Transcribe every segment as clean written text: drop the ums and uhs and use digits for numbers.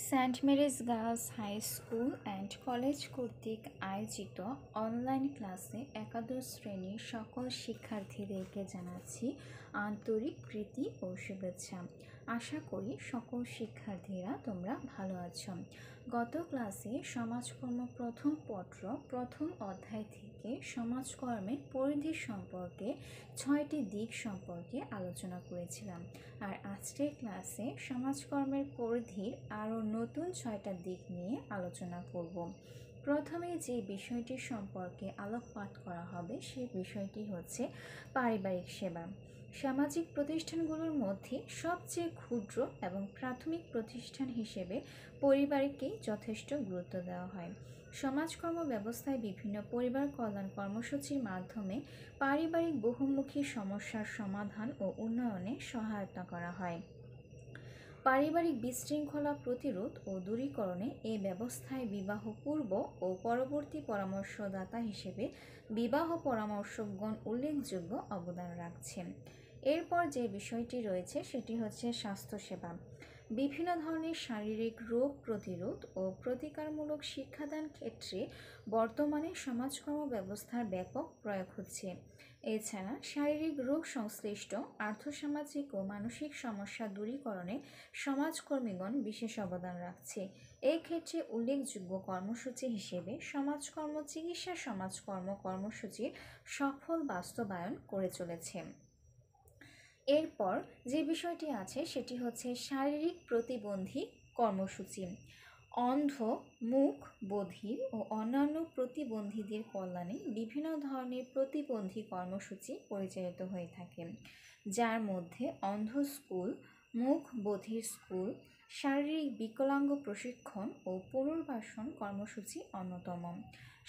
Saint Mary's Girls High School and College কর্তৃক আয়োজিত online ক্লাসে একাদশ শ্রেণীর সকল শিক্ষার্থীদেরকে জানাচ্ছি আন্তরিক প্রীতি ও শুভেচ্ছা। আশা করি সকল শিক্ষার্থীরা তোমরা ভালো আছো। গত ক্লাসে সমাজকর্ম প্রথম পত্র প্রথম অধ্যায় থেকে সমাজকর্মের পরিধি সম্পর্কে 6টি দিক সম্পর্কে আলোচনা করেছিলাম। আর আজকের ক্লাসে সমাজকর্মের পরিধির আরও নতুন 6টা দিক নিয়ে আলোচনা করব। প্রথমে যে বিষয়টি সম্পর্কে আলোকপাত করা হবে সেই বিষয়টি হচ্ছে পারিবারিক সেবা। সামাজিক প্রতিষ্ঠানগুলোর মধ্যে সবচেয়ে ক্ষুদ্র এবং প্রাথমিক প্রতিষ্ঠান হিসেবে পরিবারকেই যথেষ্ট গুরুত্ব দেওয়া হয়। সমাজকর্ম ব্যবস্থায় বিভিন্ন পরিবার কল্যাণ কর্মসূচির মাধ্যমে পারিবারিক বহুমুখী সমস্যার সমাধান ও উন্নয়নে সহায়তা করা হয়। পারিবারিক বিশৃঙ্খলা প্রতিরোধ ও দূরীকরণে এই ব্যবস্থায় বিবাহ পূর্ব ও পরবর্তী পরামর্শদাতা হিসেবে বিবাহ পরামর্শকগণ উল্লেখযোগ্য অবদান রাখছেন। এরপর যে বিষয়টি রয়েছে সেটি হচ্ছে স্বাস্থ্যসেবা। বিভিন্ন ধরনের শারীরিক রোগ প্রতিরোধ ও প্রতিকারমূলক শিক্ষাদান ক্ষেত্রে বর্তমানে সমাজকর্ম ব্যবস্থার ব্যাপক প্রয়োগ হচ্ছে। এছাড়া শারীরিক রোগ সংশ্লিষ্ট আর্থসামাজিক ও মানসিক সমস্যা দূরীকরণে সমাজকর্মীগণ বিশেষ অবদান রাখছে। এই ক্ষেত্রে উল্লেখযোগ্য কর্মসূচি হিসেবে সমাজকর্ম চিকিৎসা সমাজকর্ম কর্মসূচির সফল বাস্তবায়ন করে চলেছে। এরপর যে বিষয়টি আছে সেটি হচ্ছে শারীরিক প্রতিবন্ধী কর্মসূচি। অন্ধ, মুখ বধির ও অন্যান্য প্রতিবন্ধীদের কল্যাণে বিভিন্ন ধরনের প্রতিবন্ধী কর্মসূচি পরিচালিত হয়ে থাকে, যার মধ্যে অন্ধ স্কুল, মুখ বধির স্কুল, শারীরিক বিকলাঙ্গ প্রশিক্ষণ ও পুনর্বাসন কর্মসূচি অন্যতম।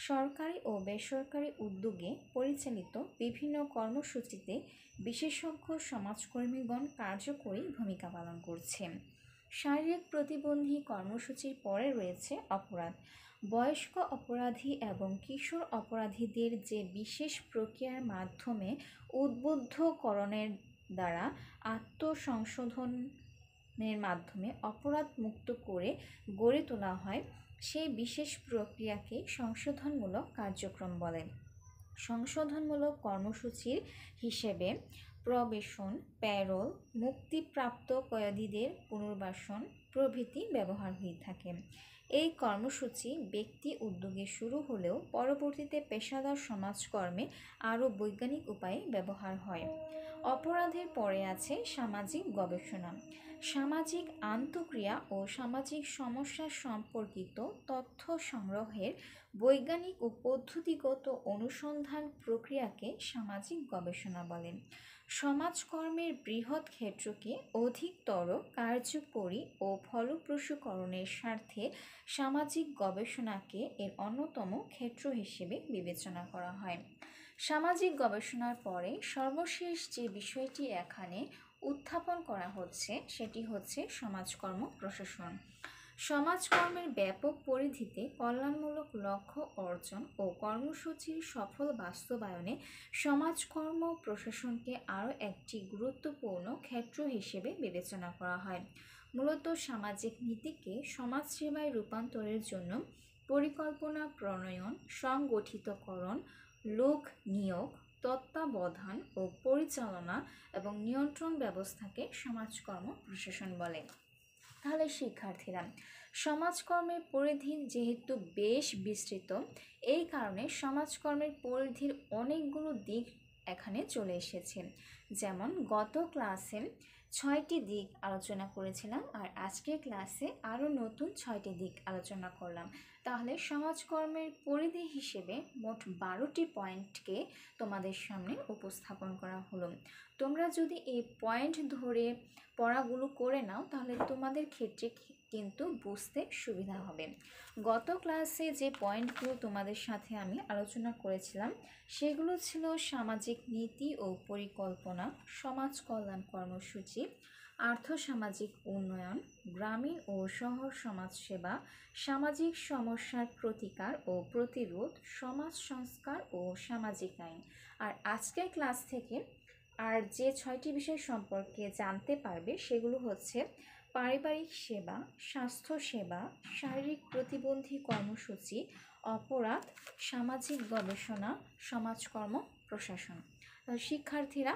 সরকারি ও বেসরকারি উদ্যোগে পরিচালিত বিভিন্ন কর্মসূচিতে বিশেষজ্ঞ সমাজকর্মীগণ কার্যকরী ভূমিকা পালন করছে। শারীরিক প্রতিবন্ধী কর্মসূচির পরে রয়েছে অপরাধ। বয়স্ক অপরাধী এবং কিশোর অপরাধীদের যে বিশেষ প্রক্রিয়ার মাধ্যমে উদ্বুদ্ধকরণের দ্বারা আত্মসংশোধনের মাধ্যমে অপরাধ মুক্ত করে গড়ে তোলা হয়, সেই বিশেষ প্রক্রিয়াকে সংশোধনমূলক কার্যক্রম বলে। সংশোধনমূলক কর্মসূচির হিসেবে প্রবেশন, প্যারোল, মুক্তিপ্রাপ্ত কয়েদিদের পুনর্বাসন প্রভৃতি ব্যবহার হয়ে থাকে। এই কর্মসূচি ব্যক্তি উদ্যোগে শুরু হলেও পরবর্তীতে পেশাদার সমাজকর্মে আরও বৈজ্ঞানিক উপায়ে ব্যবহার হয়। অপরাধের পরে আছে সামাজিক গবেষণা। সামাজিক আন্তঃক্রিয়া ও সামাজিক সমস্যা সম্পর্কিত তথ্য সংগ্রহের বৈজ্ঞানিক ও পদ্ধতিগত অনুসন্ধান প্রক্রিয়াকে সামাজিক গবেষণা বলে। সমাজকর্মের বৃহৎ ক্ষেত্রকে অধিকতর কার্যকরী ও ফলপ্রসূকরণের স্বার্থে সামাজিক গবেষণাকে এর অন্যতম ক্ষেত্র হিসেবে বিবেচনা করা হয়। সামাজিক গবেষণার পরে সর্বশেষ যে বিষয়টি এখানে উত্থাপন করা হচ্ছে সেটি হচ্ছে সমাজকর্ম প্রশাসন। সমাজকর্মের ব্যাপক পরিধিতে কল্যাণমূলক লক্ষ্য অর্জন ও কর্মসূচির সফল বাস্তবায়নে সমাজকর্ম প্রশাসনকে আরও একটি গুরুত্বপূর্ণ ক্ষেত্র হিসেবে বিবেচনা করা হয়। মূলত সামাজিক নীতিকে সমাজসেবায় রূপান্তরের জন্য পরিকল্পনা প্রণয়ন, সংগঠিতকরণ, লোক নিয়োগ, তত্ত্বাবধান ও পরিচালনা এবং নিয়ন্ত্রণ ব্যবস্থাকে সমাজকর্ম প্রশাসন বলে। তাহলে শিক্ষার্থীরা, সমাজকর্মের পরিধি যেহেতু বেশ বিস্তৃত, এই কারণে সমাজকর্মের পরিধির অনেকগুলো দিক এখানে চলে এসেছে। যেমন গত ক্লাসে 6টি দিক আলোচনা করেছিলাম, আর আজকের ক্লাসে আরও নতুন 6টি দিক আলোচনা করলাম। তাহলে সমাজকর্মের পরিধি হিসেবে মোট 12টি পয়েন্টকে তোমাদের সামনে উপস্থাপন করা হলো। তোমরা যদি এই পয়েন্ট ধরে পড়াগুলো করে নাও তাহলে তোমাদের ক্ষেত্রে কিন্তু বুঝতে সুবিধা হবে। গত ক্লাসে যে পয়েন্টগুলো তোমাদের সাথে আমি আলোচনা করেছিলাম সেগুলো ছিল সামাজিক নীতি ও পরিকল্পনা, সমাজ কল্যাণ কর্মসূচি, আর্থসামাজিক উন্নয়ন, গ্রামীণ ও শহর সমাজসেবা, সামাজিক সমস্যার প্রতিকার ও প্রতিরোধ, সমাজ সংস্কার ও সামাজিক আইন। আর আজকের ক্লাস থেকে আর যে 6টি বিষয় সম্পর্কে জানতে পারবে সেগুলো হচ্ছে পারিবারিক সেবা, স্বাস্থ্য সেবা, শারীরিক প্রতিবন্ধী কর্মসূচি, অপরাধ, সামাজিক গবেষণা, সমাজকর্ম, প্রশাসন। শিক্ষার্থীরা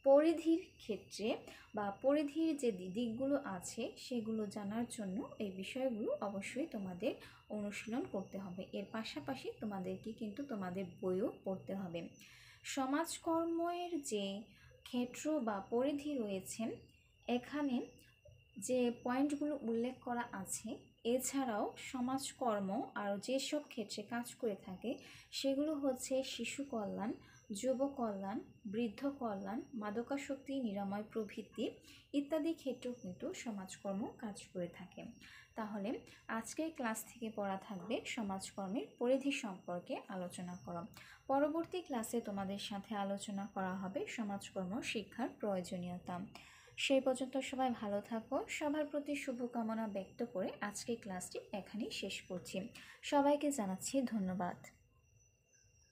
পরিধির ক্ষেত্রে বা পরিধির যে দিকগুলো আছে সেগুলো জানার জন্য এই বিষয়গুলো অবশ্যই তোমাদের অনুশীলন করতে হবে। এর পাশাপাশি তোমাদেরকে কিন্তু তোমাদের বইও পড়তে হবে। সমাজকর্মের যে ক্ষেত্র বা পরিধি রয়েছে, এখানে যে পয়েন্টগুলো উল্লেখ করা আছে, এছাড়াও সমাজকর্ম আরও যেসব ক্ষেত্রে কাজ করে থাকে সেগুলো হচ্ছে শিশু কল্যাণ, যুব কল্যাণ, বৃদ্ধ কল্যাণ, মাদকাসক্তি নিরাময় প্রভৃতি ইত্যাদি ক্ষেত্রেও কিন্তু সমাজকর্ম কাজ করে থাকে। তাহলে আজকের ক্লাস থেকে পড়া থাকবে সমাজকর্মের পরিধি সম্পর্কে আলোচনা করা। পরবর্তী ক্লাসে তোমাদের সাথে আলোচনা করা হবে সমাজকর্ম শিক্ষার প্রয়োজনীয়তা। সেই পর্যন্ত সবাই ভালো থাকো। সবার প্রতি শুভকামনা ব্যক্ত করে আজকের ক্লাসটি এখানেই শেষ করছি। সবাইকে জানাচ্ছি ধন্যবাদ।